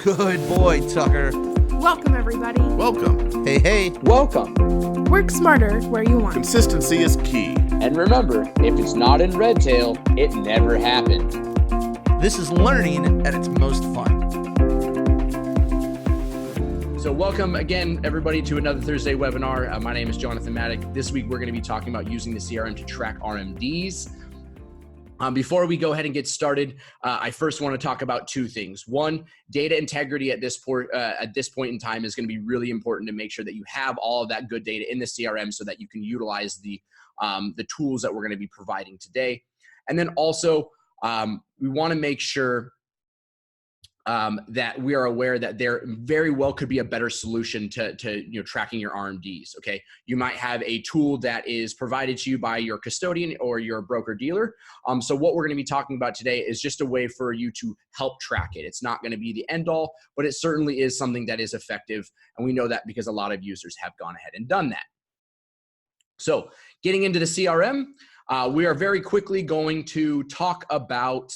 Good boy, Tucker. Welcome, everybody. Welcome. Hey. Welcome. Work smarter where you want. Consistency is key. And remember, if it's not in Redtail, it never happened. This is learning at its most fun. So welcome again, everybody, to another Thursday webinar. My name is Jonathan Maddock. This week, we're going to be talking about using the CRM to track RMDs. Before we go ahead and get started, I first want to talk about two things. One, data integrity at this point in time is going to be really important to make sure that you have all of that good data in the CRM so that you can utilize the tools that we're going to be providing today. And then also, we want to make sure that we are aware that there very well could be a better solution to tracking your RMDs. Okay, you might have a tool that is provided to you by your custodian or your broker dealer. So what we're going to be talking about today is just a way for you to help track it. It's not going to be the end all, but it certainly is something that is effective, and we know that because a lot of users have gone ahead and done that. So getting into the CRM, we are very quickly going to talk about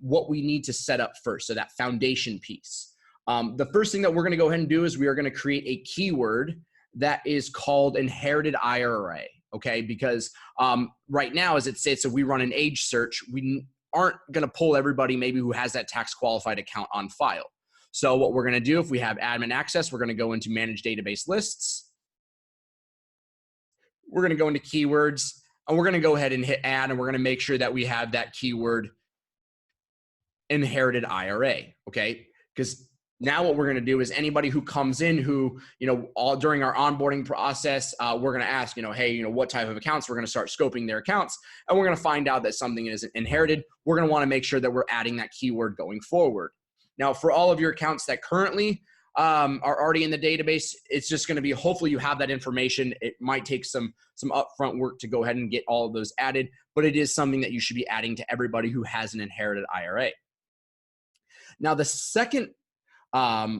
what we need to set up first, so that foundation piece. The first thing that we're going to go ahead and do is we are going to create a keyword that is called inherited IRA, okay? Because right now, as it states, if we run an age search, we aren't going to pull everybody maybe who has that tax qualified account on file. So what we're going to do, if we have admin access, we're going to go into manage database lists. We're going to go into keywords, and we're going to go ahead and hit add, and we're going to make sure that we have that keyword inherited IRA, okay? Because now what we're going to do is anybody who comes in who, all during our onboarding process, we're going to ask, hey, what type of accounts. We're going to start scoping their accounts, and we're going to find out that something is inherited. We're going to want to make sure that we're adding that keyword going forward. Now, for all of your accounts that currently are already in the database, it's just going to be, hopefully you have that information. It might take some upfront work to go ahead and get all of those added, but it is something that you should be adding to everybody who has an inherited IRA. Now, the second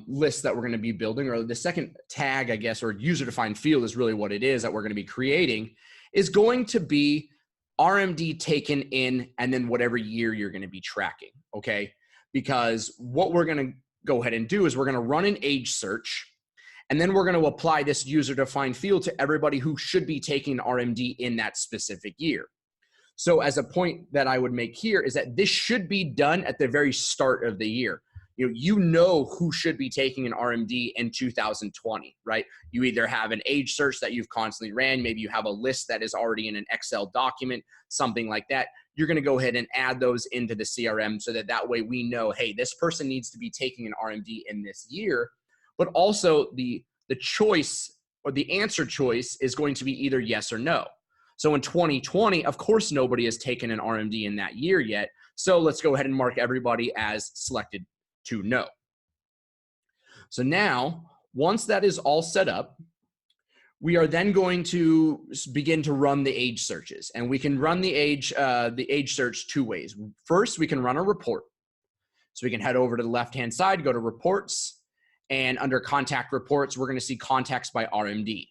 list that we're going to be building, or the second tag, I guess, or user-defined field is really what it is that we're going to be creating, is going to be RMD taken in and then whatever year you're going to be tracking, okay? Because what we're going to go ahead and do is we're going to run an age search, and then we're going to apply this user-defined field to everybody who should be taking RMD in that specific year. So as a point that I would make here is that this should be done at the very start of the year. You know who should be taking an RMD in 2020, right? You either have an age search that you've constantly ran, maybe you have a list that is already in an Excel document, something like that. You're going to go ahead and add those into the CRM so that way we know, hey, this person needs to be taking an RMD in this year, but also the choice or the answer choice is going to be either yes or no. So in 2020, of course, nobody has taken an RMD in that year yet. So let's go ahead and mark everybody as selected to no. So now, once that is all set up, we are then going to begin to run the age searches. And we can run the age search two ways. First, we can run a report. So we can head over to the left-hand side, go to reports, and under contact reports, we're going to see contacts by RMD.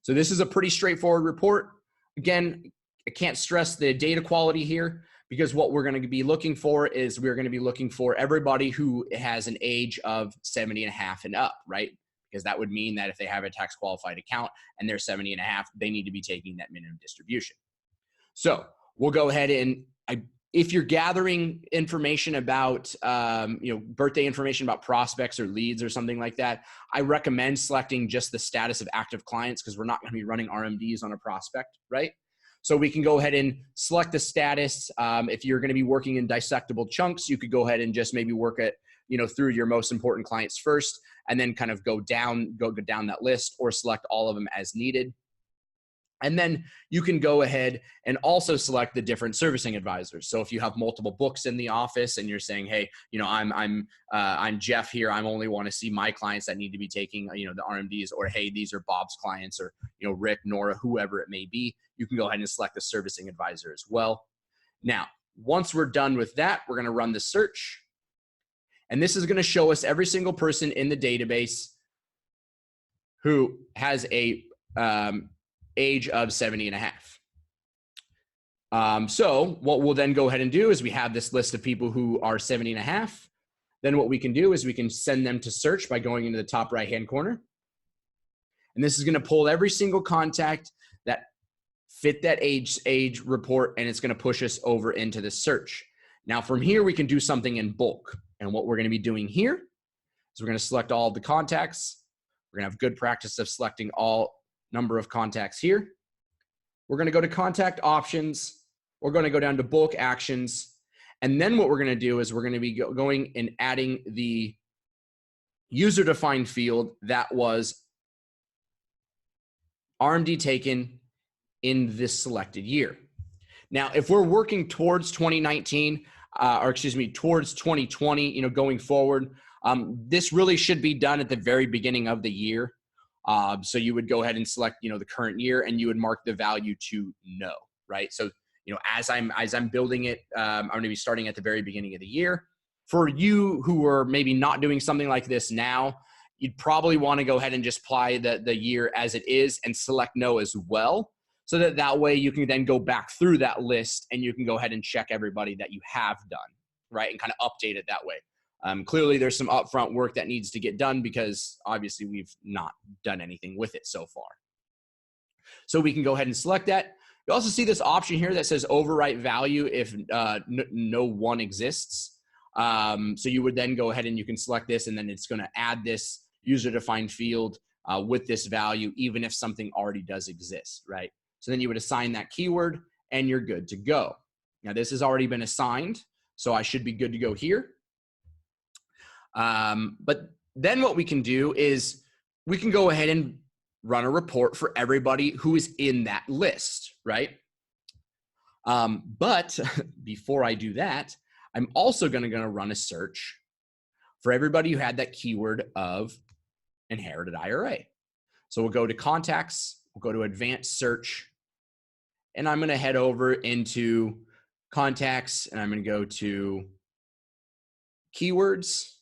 So this is a pretty straightforward report. Again, I can't stress the data quality here, because what we're going to be looking for is we're going to be looking for everybody who has an age of 70 and a half and up, right? Because that would mean that if they have a tax qualified account and they're 70 and a half, they need to be taking that minimum distribution. So we'll go ahead and if you're gathering information about, birthday information about prospects or leads or something like that, I recommend selecting just the status of active clients, because we're not going to be running RMDs on a prospect, right? So we can go ahead and select the status. If you're going to be working in dissectable chunks, you could go ahead and just maybe work at, through your most important clients first, and then kind of go down that list, or select all of them as needed. And then you can go ahead and also select the different servicing advisors. So if you have multiple books in the office and you're saying, hey, I'm Jeff here, I only want to see my clients that need to be taking, the RMDs, or hey, these are Bob's clients, or, Rick, Nora, whoever it may be, you can go ahead and select the servicing advisor as well. Now, once we're done with that, we're going to run the search. And this is going to show us every single person in the database who has a age of 70 and a half. So what we'll then go ahead and do is we have this list of people who are 70 and a half. Then what we can do is we can send them to search by going into the top right-hand corner. And this is going to pull every single contact that fit that age report, and it's going to push us over into the search. Now from here, we can do something in bulk. And what we're going to be doing here is we're going to select all of the contacts. We're going to have good practice of selecting all number of contacts here. We're going to go to contact options. We're going to go down to bulk actions. And then what we're going to do is we're going to be going and adding the user-defined field that was RMD taken in this selected year. Now, if we're working towards 2019, towards 2020, going forward, this really should be done at the very beginning of the year. So you would go ahead and select, the current year, and you would mark the value to no, right? So, as I'm building it, I'm going to be starting at the very beginning of the year. For you who are maybe not doing something like this now, you'd probably want to go ahead and just apply the year as it is and select no as well. So that way you can then go back through that list and you can go ahead and check everybody that you have done, right? And kind of update it that way. Clearly there's some upfront work that needs to get done because obviously we've not done anything with it so far. So we can go ahead and select that. You also see this option here that says overwrite value if no one exists. So you would then go ahead and you can select this, and then it's going to add this user-defined field with this value, even if something already does exist, right? So then you would assign that keyword and you're good to go. Now this has already been assigned, so I should be good to go here. But then what we can do is we can go ahead and run a report for everybody who is in that list, right? But before I do that, I'm also going to run a search for everybody who had that keyword of inherited IRA. So we'll go to contacts, we'll go to advanced search, and I'm going to head over into contacts, and I'm going to go to keywords,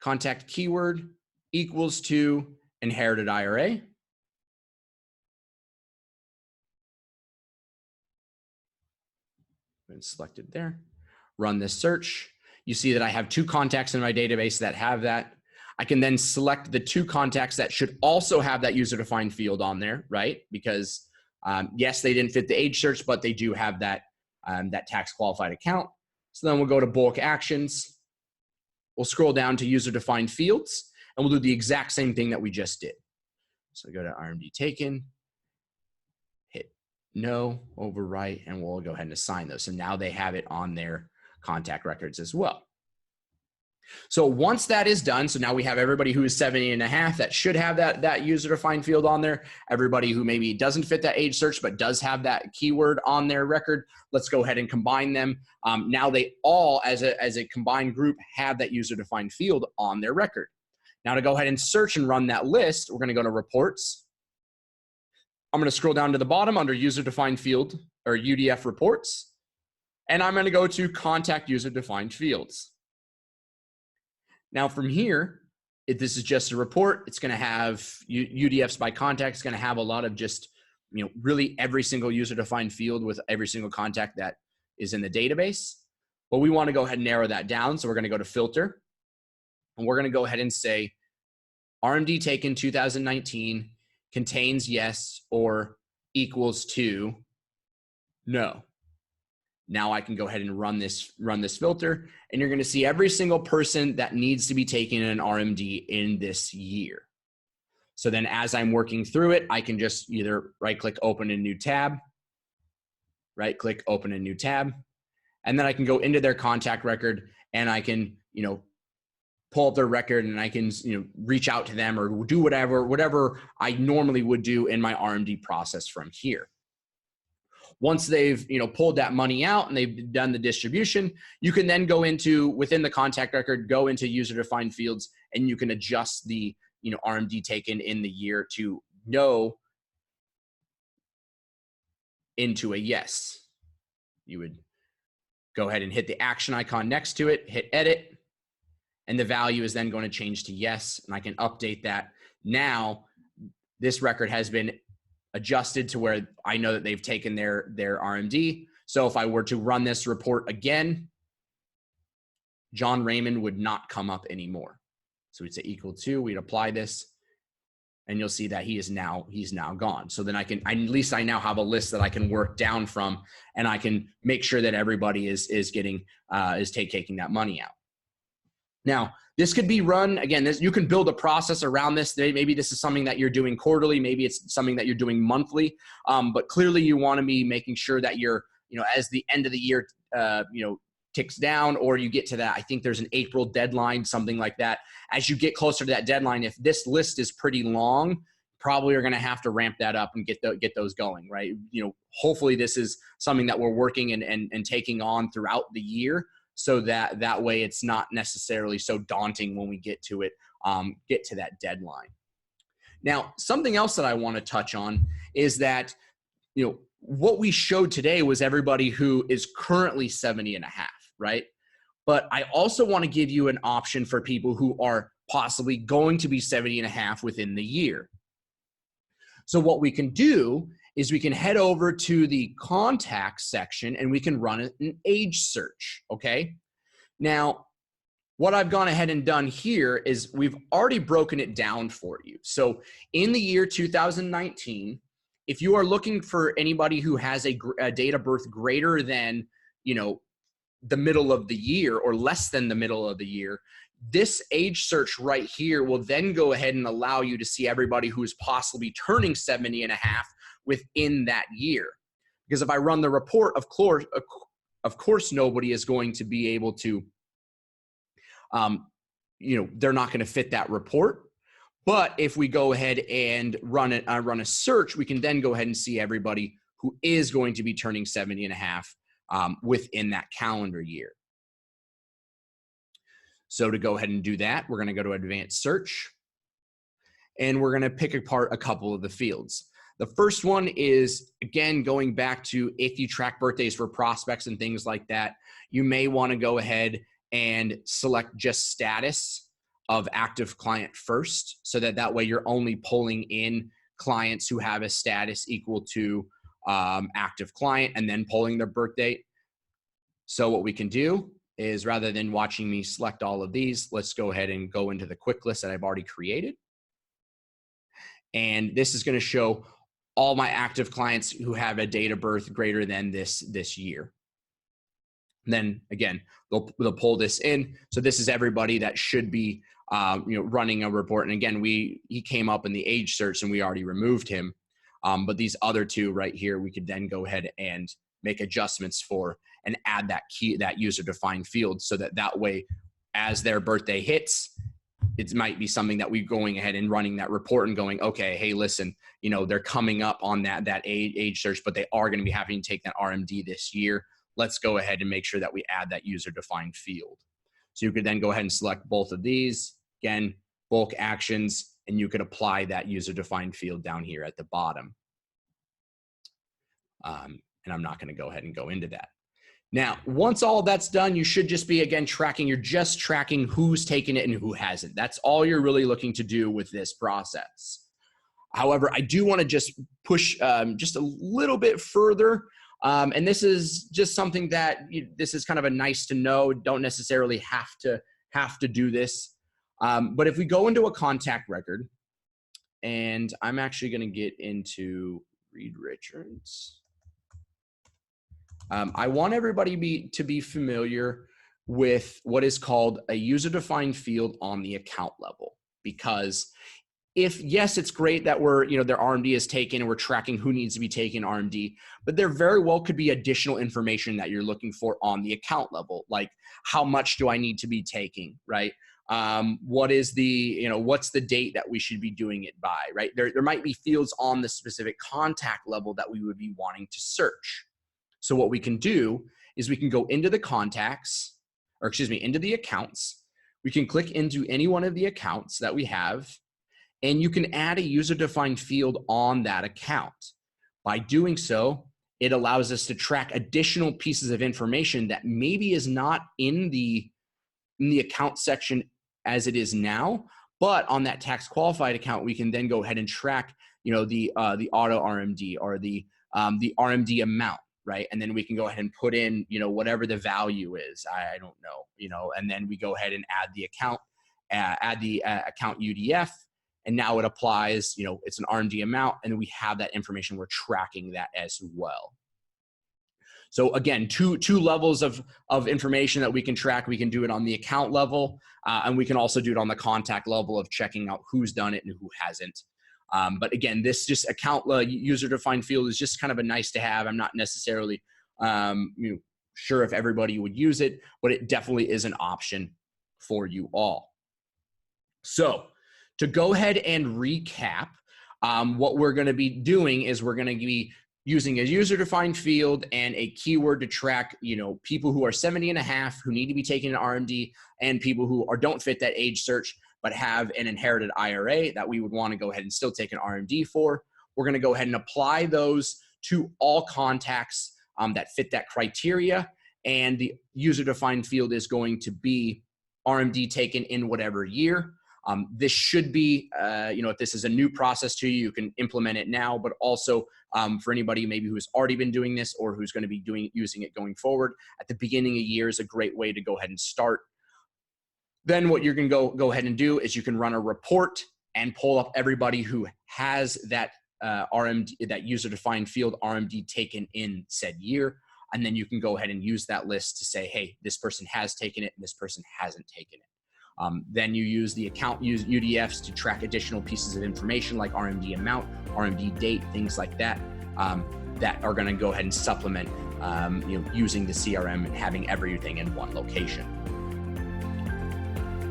contact keyword equals to inherited IRA. And selected there. Run this search. You see that I have 2 contacts in my database that have that. I can then select the 2 contacts that should also have that user-defined field on there, right? Because yes, they didn't fit the age search, but they do have that, that tax qualified account. So then we'll go to bulk actions. We'll scroll down to user-defined fields, and we'll do the exact same thing that we just did. So go to RMD taken, hit no, overwrite, and we'll go ahead and assign those. So now they have it on their contact records as well. So once that is done, so now we have everybody who is 70 and a half that should have that user-defined field on there. Everybody who maybe doesn't fit that age search but does have that keyword on their record, let's go ahead and combine them. Now they all, as a combined group, have that user-defined field on their record. Now to go ahead and search and run that list, we're going to go to reports. I'm going to scroll down to the bottom under user-defined field or UDF reports, and I'm going to go to contact user-defined fields. Now from here, if this is just a report, it's going to have UDFs by contact. It's going to have a lot of just, really every single user-defined field with every single contact that is in the database. But we want to go ahead and narrow that down. So we're going to go to filter, and we're going to go ahead and say RMD taken 2019 contains yes or equals to no. Now I can go ahead and run this filter, and you're going to see every single person that needs to be taken an RMD in this year. So then as I'm working through it, I can just either right-click, open a new tab, right-click, open a new tab, and then I can go into their contact record, and I can, pull up their record, and I can, reach out to them or do whatever I normally would do in my RMD process from here. Once they've, pulled that money out and they've done the distribution, you can then go into, within the contact record, go into user-defined fields, and you can adjust the, RMD taken in the year to no into a yes. You would go ahead and hit the action icon next to it, hit edit, and the value is then going to change to yes, and I can update that. Now, this record has been adjusted to where I know that they've taken their RMD. So if I were to run this report again, John Raymond would not come up anymore. So we'd say equal to, we'd apply this, and you'll see that he's now gone. So then at least I now have a list that I can work down from, and I can make sure that everybody is taking that money out. Now, this could be run, again, you can build a process around this. Maybe this is something that you're doing quarterly. Maybe it's something that you're doing monthly. But clearly you want to be making sure that you're, as the end of the year, ticks down, or you get to that, I think there's an April deadline, something like that. As you get closer to that deadline, if this list is pretty long, probably are going to have to ramp that up and get those going, right? Hopefully this is something that we're working and taking on throughout the year, so that way it's not necessarily so daunting when we get to it, get to that deadline. Now, something else that I want to touch on is that, what we showed today was everybody who is currently 70.5, right? But I also want to give you an option for people who are possibly going to be 70.5 within the year. So what we can do is we can head over to the contacts section and we can run an age search, okay? Now, what I've gone ahead and done here is we've already broken it down for you. So in the year 2019, if you are looking for anybody who has a date of birth greater than, the middle of the year or less than the middle of the year, this age search right here will then go ahead and allow you to see everybody who is possibly turning 70.5 within that year. Because if I run the report, of course, nobody is going to be able to, they're not going to fit that report. But if we go ahead and run a search, we can then go ahead and see everybody who is going to be turning 70.5 within that calendar year. So to go ahead and do that, we're going to go to advanced search, and we're going to pick apart a couple of the fields. The first one is, again, going back to if you track birthdays for prospects and things like that, you may want to go ahead and select just status of active client first, so that way you're only pulling in clients who have a status equal to active client and then pulling their birth date. So what we can do is, rather than watching me select all of these, let's go ahead and go into the quick list that I've already created. And this is going to show all my active clients who have a date of birth greater than this year. And then again, they'll pull this in. So this is everybody that should be running a report. And again, he came up in the age search and we already removed him. But these other two right here, we could then go ahead and make adjustments for and add that user-defined field, so that way, as their birthday hits, it might be something that we're going ahead and running that report and going, okay, hey, listen, they're coming up on that age search, but they are going to be having to take that RMD this year. Let's go ahead and make sure that we add that user-defined field. So you could then go ahead and select both of these, again, bulk actions, and you could apply that user-defined field down here at the bottom. And I'm not going to go ahead and go into that. Now, once all that's done, you should just be, again, you're just tracking who's taken it and who hasn't. That's all you're really looking to do with this process. However, I do want to just push just a little bit further. And this is just something that this is kind of a nice to know. Don't necessarily have to do this. But if we go into a contact record, and I'm actually going to get into Reed Richards. I want everybody to be familiar with what is called a user-defined field on the account level, because yes, it's great that their RMD is taken and we're tracking who needs to be taken RMD, but there very well could be additional information that you're looking for on the account level, like how much do I need to be taking, right? What is what's the date that we should be doing it by, right? There might be fields on the specific contact level that we would be wanting to search. So what we can do is we can go into the into the accounts. We can click into any one of the accounts that we have, and you can add a user-defined field on that account. By doing so, it allows us to track additional pieces of information that maybe is not in the account section as it is now, but on that tax qualified account, we can then go ahead and track, the auto RMD or the RMD amount. right? And then we can go ahead and put in, whatever the value is. I don't know, and then we go ahead and add the account UDF. And now it applies, it's an RMD amount, and we have that information. We're tracking that as well. So again, two levels of information that we can track. We can do it on the account level, and we can also do it on the contact level of checking out who's done it and who hasn't. But again, this just account user-defined field is just kind of a nice to have. I'm not necessarily sure if everybody would use it, but it definitely is an option for you all. So to go ahead and recap, what we're going to be doing is we're going to be using a user-defined field and a keyword to track, people who are 70 and a half who need to be taking an RMD, and people who don't fit that age search but have an inherited IRA that we would want to go ahead and still take an RMD for. We're going to go ahead and apply those to all contacts that fit that criteria, and the user-defined field is going to be RMD taken in whatever year. This should be, if this is a new process to you, you can implement it now, but also for anybody maybe who's already been doing this or who's going to be using it going forward, at the beginning of the year is a great way to go ahead and start. Then what you're going to go ahead and do is you can run a report and pull up everybody who has that RMD, that user-defined field RMD taken in said year. And then you can go ahead and use that list to say, hey, this person has taken it and this person hasn't taken it. Then you use the account UDFs to track additional pieces of information like RMD amount, RMD date, things like that, that are going to go ahead and supplement using the CRM and having everything in one location.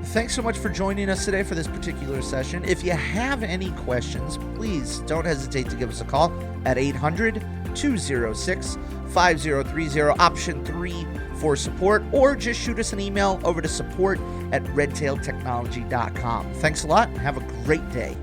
Thanks so much for joining us today for this particular session. If you have any questions, please don't hesitate to give us a call at 800-206-5030, option 3 for support, or just shoot us an email over to support@redtailtechnology.com. Thanks a lot and have a great day.